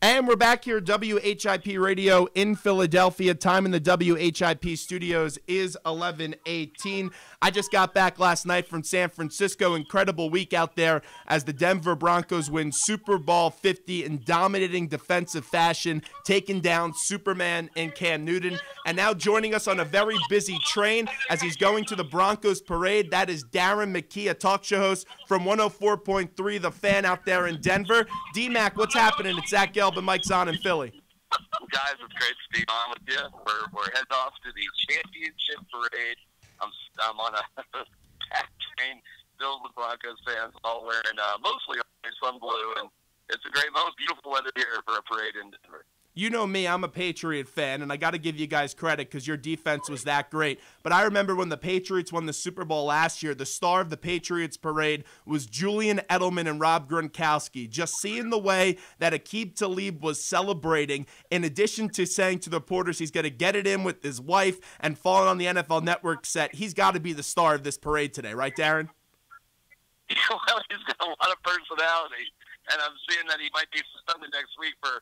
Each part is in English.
And we're back here at WHIP Radio in Philadelphia. Time in the WHIP studios is 11:18. I just got back last night from San Francisco. Incredible week out there as the Denver Broncos win Super Bowl 50 in dominating defensive fashion, taking down Superman and Cam Newton. And now joining us on a very busy train as he's going to the Broncos parade, that is Darren McKee, a talk show host from 104.3 The Fan out there in Denver. D-Mac, what's happening? It's Zach Gelb and Mike Zahn in Philly. Guys, it's great to be on with you. We're heading off to the championship parade. I'm on a packed train filled with Broncos fans, all wearing mostly sun blue, and it's a great, most beautiful weather here for a parade in Denver. You know me, I'm a Patriot fan, and I got to give you guys credit because your defense was that great. But I remember when the Patriots won the Super Bowl last year, the star of the Patriots parade was Julian Edelman and Rob Gronkowski. Just seeing the way that Aqib Talib was celebrating, in addition to saying to the reporters he's going to get it in with his wife and falling on the NFL Network set, he's got to be the star of this parade today, right, Darren? Well, he's got a lot of personality, and I'm seeing that he might be suspended next week for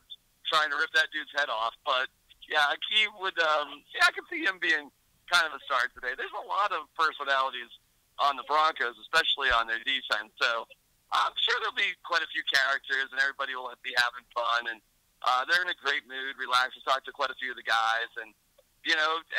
trying to rip that dude's head off. But yeah, Aqib would, I could see him being kind of a star today. There's a lot of personalities on the Broncos, especially on their defense. So I'm sure there'll be quite a few characters, and everybody will be having fun. And they're in a great mood, relaxed. We talked to quite a few of the guys, and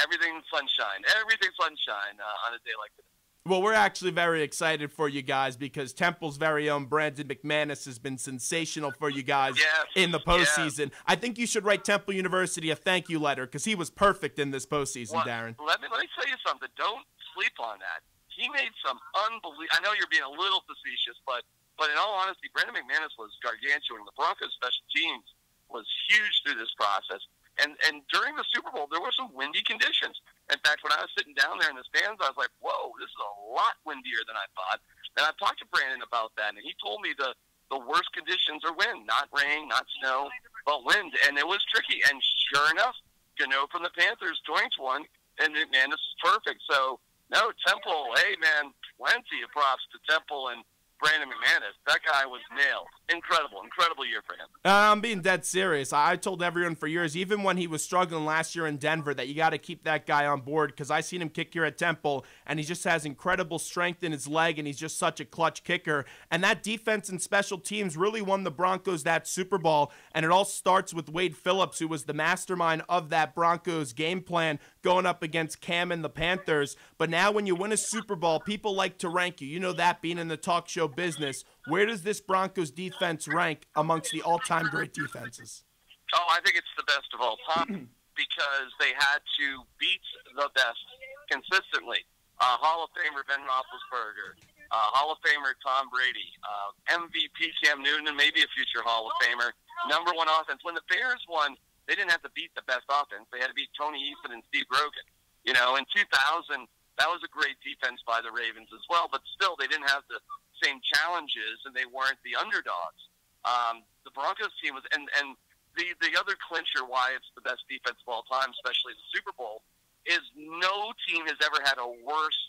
everything's sunshine. Everything's sunshine on a day like today. Well, we're actually very excited for you guys because Temple's very own Brandon McManus has been sensational for you guys in the postseason. I think you should write Temple University a thank you letter because he was perfect in this postseason, Darren. Let me tell you something. Don't sleep on that. He made some unbelievable. I know you're being a little facetious, but in all honesty, Brandon McManus was gargantuan. The Broncos special teams was huge through this process. And during the Super Bowl, there were some windy conditions. In fact, when I was sitting down there in the stands, I was like, whoa, this is a lot windier than I thought. And I talked to Brandon about that, and he told me the worst conditions are wind, not rain, not snow, but wind. And it was tricky. And sure enough, Gano from the Panthers joins one, and McManus is perfect. So, no, Temple, hey, man, plenty of props to Temple and Brandon McManus. That guy was nailed. Incredible year for him. I'm being dead serious. I told everyone for years, even when he was struggling last year in Denver, that you got to keep that guy on board because I seen him kick here at Temple, and he just has incredible strength in his leg, and he's just such a clutch kicker. And that defense and special teams really won the Broncos that Super Bowl, and it all starts with Wade Phillips, who was the mastermind of that Broncos game plan going up against Cam and the Panthers. But now when you win a Super Bowl, people like to rank you. You know that being in the talk show business. Where does this Broncos defense rank amongst the all-time great defenses? Oh, I think it's the best of all time because they had to beat the best consistently. Hall of Famer Ben Roethlisberger, Hall of Famer Tom Brady, MVP Cam Newton, and maybe a future Hall of Famer. #1 offense. When the Bears won, they didn't have to beat the best offense. They had to beat Tony Eason and Steve Grogan. In 2000, that was a great defense by the Ravens as well, but still they didn't have the same challenges, and they weren't the underdogs. The Broncos team was, and the other clincher why it's the best defense of all time, especially the Super Bowl, is no team has ever had a worse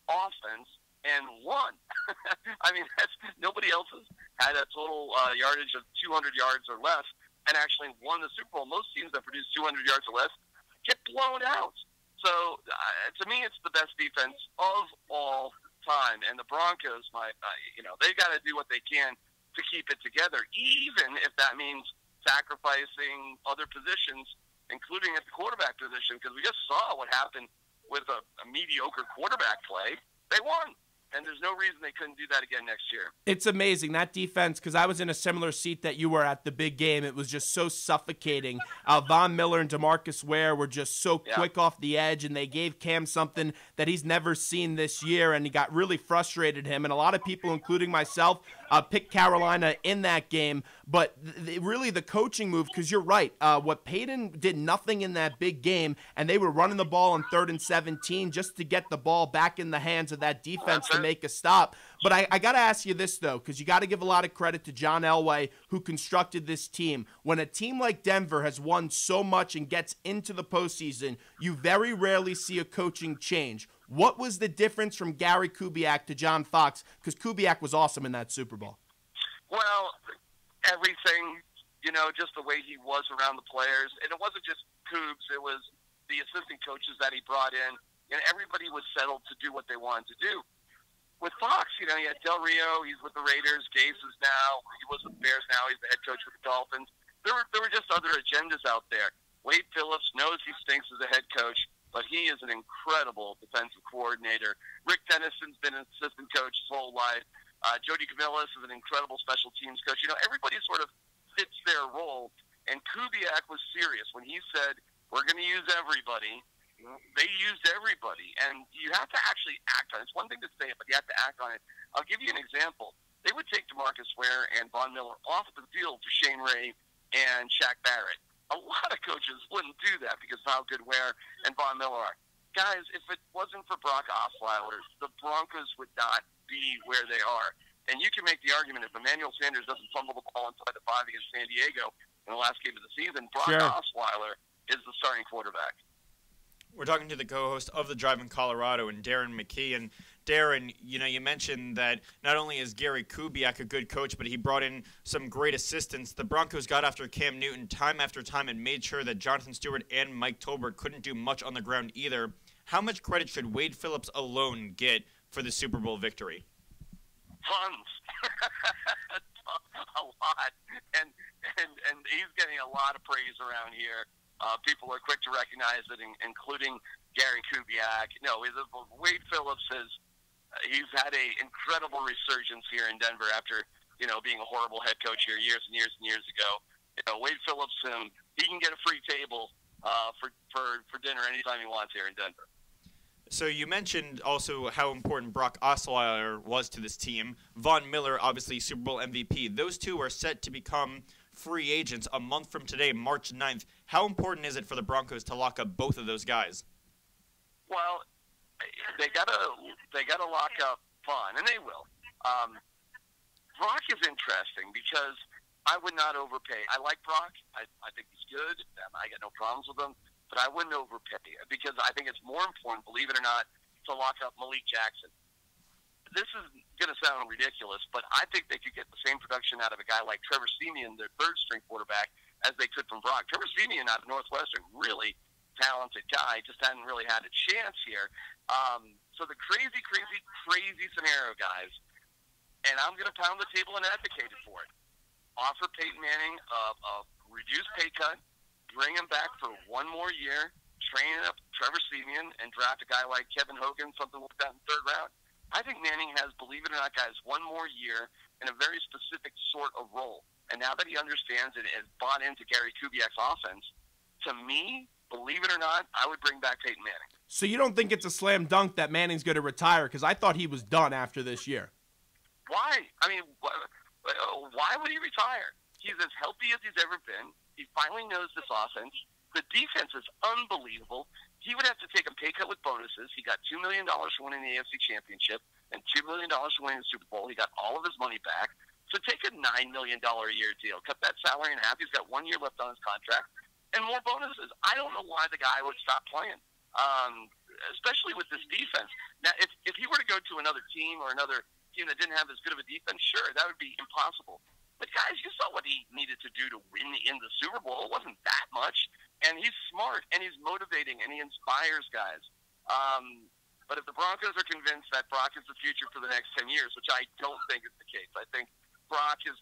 offense and won. I mean, nobody else has had a total yardage of 200 yards or less and actually won the Super Bowl. Most teams that produce 200 yards or less get blown out. So, to me, it's the best defense of all time. And the Broncos, they've got to do what they can to keep it together, even if that means sacrificing other positions, including at the quarterback position, because we just saw what happened with a mediocre quarterback play. They won. And there's no reason they couldn't do that again next year. It's amazing, that defense, because I was in a similar seat that you were at the big game. It was just so suffocating. Von Miller and DeMarcus Ware were just so quick off the edge, and they gave Cam something that he's never seen this year, and he got really frustrated him. And a lot of people, including myself, picked Carolina in that game. But really the coaching move, because you're right, what Peyton did nothing in that big game, and they were running the ball on 3rd and 17 just to get the ball back in the hands of that defense to make a stop. But I got to ask you this, though, because you got to give a lot of credit to John Elway, who constructed this team. When a team like Denver has won so much and gets into the postseason, you very rarely see a coaching change. What was the difference from Gary Kubiak to John Fox? Because Kubiak was awesome in that Super Bowl. Well, everything, just the way he was around the players. And it wasn't just Cougs, it was the assistant coaches that he brought in. And everybody was settled to do what they wanted to do. With Fox, you had Del Rio, he's with the Raiders, Gase is now, he was with the Bears now, he's the head coach with the Dolphins. There were just other agendas out there. Wade Phillips knows he stinks as a head coach, but he is an incredible defensive coordinator. Rick Dennison's been an assistant coach his whole life. Jody Camillus is an incredible special teams coach. Everybody sort of fits their role, and Kubiak was serious when he said, we're going to use everybody. They used everybody, and you have to actually act on it. It's one thing to say it, but you have to act on it. I'll give you an example. They would take DeMarcus Ware and Von Miller off the field for Shane Ray and Shaq Barrett. A lot of coaches wouldn't do that because of how good Ware and Von Miller are. Guys, if it wasn't for Brock Osweiler, the Broncos would not be where they are. And you can make the argument if Emmanuel Sanders doesn't fumble the ball inside the 5 against San Diego in the last game of the season, Brock Osweiler is the starting quarterback. We're talking to the co-host of The Drive in Colorado, and Darren McKee. And Darren, you mentioned that not only is Gary Kubiak a good coach, but he brought in some great assistants. The Broncos got after Cam Newton time after time and made sure that Jonathan Stewart and Mike Tolbert couldn't do much on the ground either. How much credit should Wade Phillips alone get for the Super Bowl victory? Tons. A lot. And he's getting a lot of praise around here. People are quick to recognize it, including Gary Kubiak. No, Wade Phillips he's had an incredible resurgence here in Denver after, being a horrible head coach here years and years and years ago. Wade Phillips, he can get a free table for dinner anytime he wants here in Denver. So you mentioned also how important Brock Osweiler was to this team. Von Miller, obviously Super Bowl MVP. Those two are set to become free agents a month from today, March 9th. How important is it for the Broncos to lock up both of those guys? Well, they gotta lock up Von, and they will. Brock is interesting because I would not overpay. I like Brock. I think he's good. I got no problems with him, but I wouldn't overpay because I think it's more important, believe it or not, to lock up Malik Jackson. This is going to sound ridiculous, but I think they could get the same production out of a guy like Trevor Siemian, their third-string quarterback, as they could from Brock. Trevor Siemian out of Northwestern, really talented guy, just hadn't really had a chance here. So the crazy scenario, guys, and I'm going to pound the table and advocate for it. Offer Peyton Manning a reduced pay cut, bring him back for one more year, train up Trevor Siemian, and draft a guy like Kevin Hogan, something like that in the third round. I think Manning has, believe it or not, guys, one more year in a very specific sort of role. And now that he understands it and has bought into Gary Kubiak's offense, to me, believe it or not, I would bring back Peyton Manning. So you don't think it's a slam dunk that Manning's going to retire? Because I thought he was done after this year. Why? I mean, why would he retire? He's as healthy as he's ever been. He finally knows this offense. The defense is unbelievable. He would have to take a pay cut with bonuses. He got $2 million for winning the AFC Championship and $2 million for winning the Super Bowl. He got all of his money back. So take a $9 million a year deal. Cut that salary in half. He's got 1 year left on his contract and more bonuses. I don't know why the guy would stop playing, especially with this defense. Now, if he were to go to another team or another team that didn't have as good of a defense, sure, that would be impossible. But, guys, you saw what he needed to do to win in the Super Bowl. It wasn't that much. And he's smart, and he's motivating, and he inspires guys. But if the Broncos are convinced that Brock is the future for the next 10 years, which I don't think is the case, I think Brock is,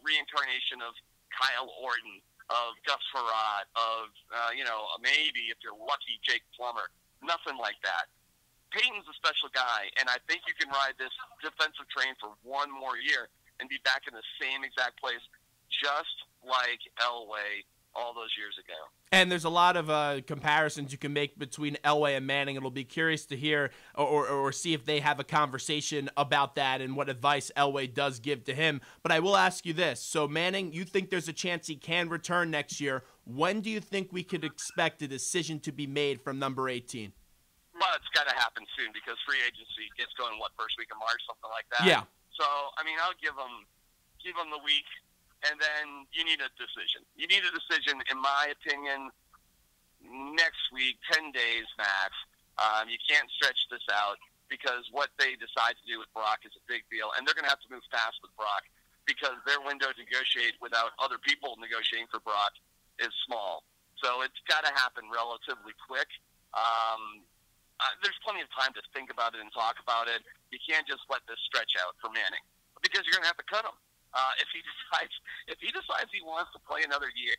reincarnation of Kyle Orton, of Gus Farad, of, maybe, if you're lucky, Jake Plummer. Nothing like that. Peyton's a special guy, and I think you can ride this defensive train for one more year and be back in the same exact place, just like Elway all those years ago. And there's a lot of comparisons you can make between Elway and Manning. It'll be curious to hear or see if they have a conversation about that and what advice Elway does give to him. But I will ask you this. So, Manning, you think there's a chance he can return next year. When do you think we could expect a decision to be made from number 18? Well, it's got to happen soon because free agency gets going, first week of March, something like that? Yeah. So, I'll give them the week, and then you need a decision. You need a decision, in my opinion, next week, 10 days max. You can't stretch this out because what they decide to do with Brock is a big deal, and they're going to have to move fast with Brock. because their window to negotiate without other people negotiating for Brock is small. So it's got to happen relatively quick. There's plenty of time to think about it and talk about it. You can't just let this stretch out for Manning because you're going to have to cut him. If he decides he wants to play another year,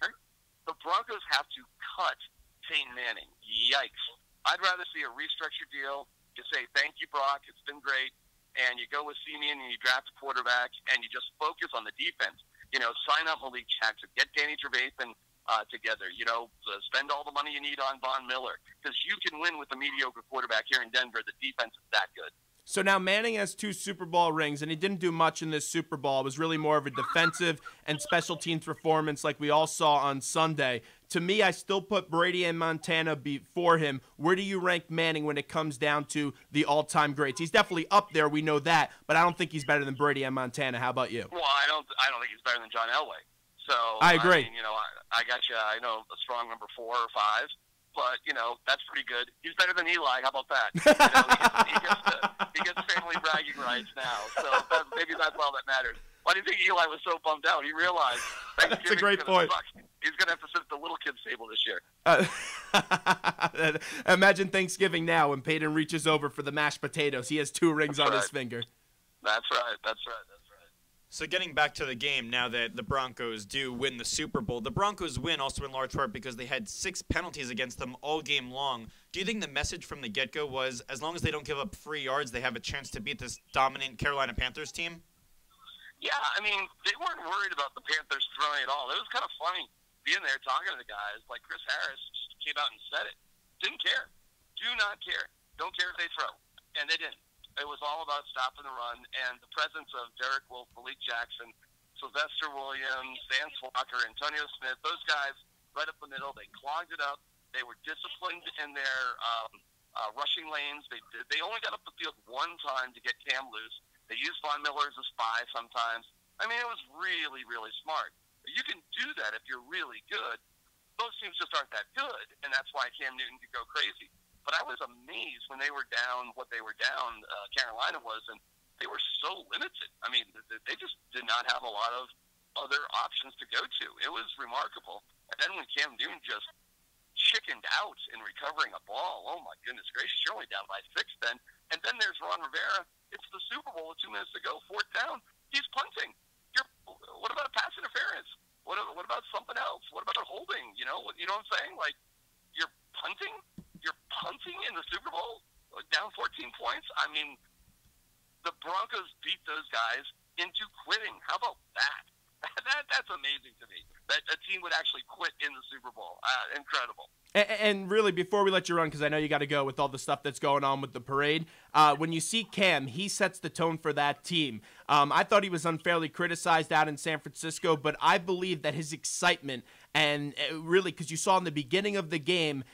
the Broncos have to cut Peyton Manning. Yikes. I'd rather see a restructured deal. You say, thank you, Brock. It's been great. And you go with Simeon and you draft a quarterback and you just focus on the defense. Sign up Malik Jackson. Get Danny Trevathan together. Spend all the money you need on Von Miller because you can win with a mediocre quarterback here in Denver. The defense is that good. So now Manning has 2 Super Bowl rings, and he didn't do much in this Super Bowl. It was really more of a defensive and special teams performance like we all saw on Sunday. To me, I still put Brady and Montana before him. Where do you rank Manning when it comes down to the all-time greats? He's definitely up there, we know that, but I don't think he's better than Brady and Montana. How about you? Well, I don't think he's better than John Elway. So I agree. I got you. I know a strong number 4 or 5. But, that's pretty good. He's better than Eli. How about that? He gets family bragging rights now. So maybe that's all that matters. Why do you think Eli was so bummed out? He realized that's a great point. He's going to have to sit at the little kids' table this year. Imagine Thanksgiving now when Peyton reaches over for the mashed potatoes. He has 2 rings on his finger. That's right. That's right. So getting back to the game, now that the Broncos do win the Super Bowl, the Broncos win also in large part because they had 6 penalties against them all game long. Do you think the message from the get-go was as long as they don't give up free yards, they have a chance to beat this dominant Carolina Panthers team? Yeah, they weren't worried about the Panthers throwing at all. It was kind of funny being there talking to the guys. Like Chris Harris just came out and said it. Didn't care. Do not care. Don't care if they throw. And they didn't. It was all about stopping the run, and the presence of Derek Wolfe, Malik Jackson, Sylvester Williams, Vance Walker, Antonio Smith, those guys right up the middle, they clogged it up. They were disciplined in their rushing lanes. They only got up the field one time to get Cam loose. They used Von Miller as a spy sometimes. It was really, really smart. You can do that if you're really good. Those teams just aren't that good, and that's why Cam Newton could go crazy. But I was amazed when they were down what they were down, Carolina was, and they were so limited. They just did not have a lot of other options to go to. It was remarkable. And then when Cam Newton just chickened out in recovering a ball, oh my goodness gracious, you're only down by 6 then. And then there's Ron Rivera. It's the Super Bowl with 2 minutes to go, 4th down. He's punting. What about a pass interference? What about something else? What about a holding? You know what I'm saying? Like, you're punting? You're punting in the Super Bowl, down 14 points. The Broncos beat those guys into quitting. How about that? That's amazing to me. That a team would actually quit in the Super Bowl. Incredible. And really, before we let you run, because I know you got to go with all the stuff that's going on with the parade, when you see Cam, he sets the tone for that team. I thought he was unfairly criticized out in San Francisco, but I believe that his excitement and really, because you saw in the beginning of the game,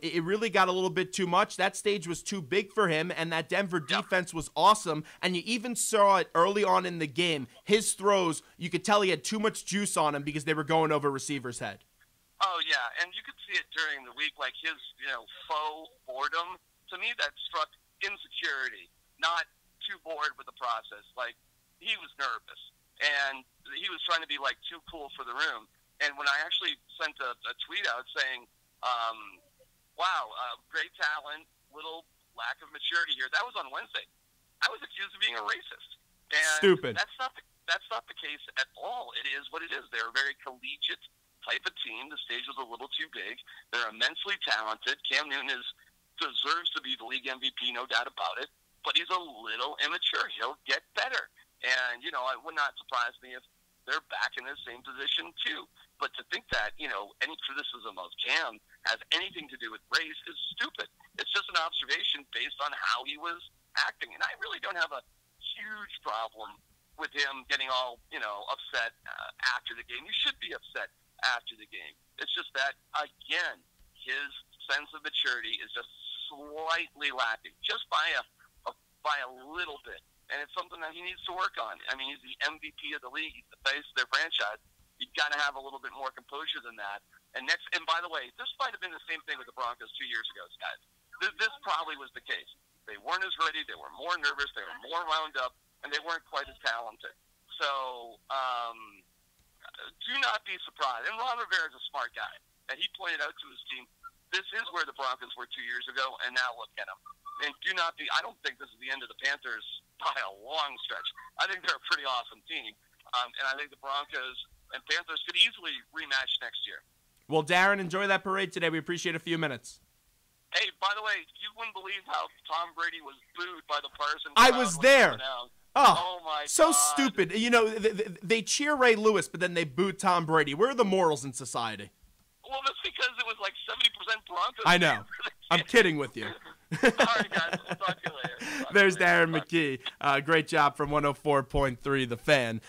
it really got a little bit too much. That stage was too big for him, and that Denver defense was awesome. And you even saw it early on in the game. His throws, you could tell he had too much juice on him because they were going over receiver's head. Oh, yeah, and you could see it during the week, like his, faux boredom. To me, that struck insecurity, not too bored with the process. Like, he was nervous, and he was trying to be, too cool for the room. And when I actually sent a tweet out saying, wow, great talent, little lack of maturity here, that was on Wednesday. I was accused of being a racist. And stupid. That's not the case at all. It is what it is. They're a very collegiate type of team. The stage was a little too big. They're immensely talented. Cam Newton deserves to be the league MVP, no doubt about it. But he's a little immature. He'll get better. And, it would not surprise me if they're back in the same position too. But to think that, any criticism of Cam has anything to do with race is stupid. It's just an observation based on how he was acting. And I really don't have a huge problem with him getting all, upset after the game. You should be upset after the game. It's just that, again, his sense of maturity is just slightly lacking, just by a little bit. And it's something that he needs to work on. He's the MVP of the league. He's the face of their franchise. You've got to have a little bit more composure than that. And by the way, this might have been the same thing with the Broncos 2 years ago, guys. This probably was the case. They weren't as ready. They were more nervous. They were more wound up, and they weren't quite as talented. So do not be surprised. And Ron Rivera is a smart guy, and he pointed out to his team, this is where the Broncos were 2 years ago, and now look at them. And do not be – I don't think this is the end of the Panthers by a long stretch. I think they're a pretty awesome team, and I think the Broncos and Panthers could easily rematch next year. Well, Darren, enjoy that parade today. We appreciate a few minutes. Hey, by the way, you wouldn't believe how Tom Brady was booed by the partisan I crowd was when there. he went out. Oh, my so God. stupid. You know, they cheer Ray Lewis, but then they boo Tom Brady. Where are the morals in society? Well, that's because it was like 70% Broncos. I know. I'm kidding with you. All right, guys. We'll talk to you later. There's Darren McKee. Great job from 104.3 The Fan.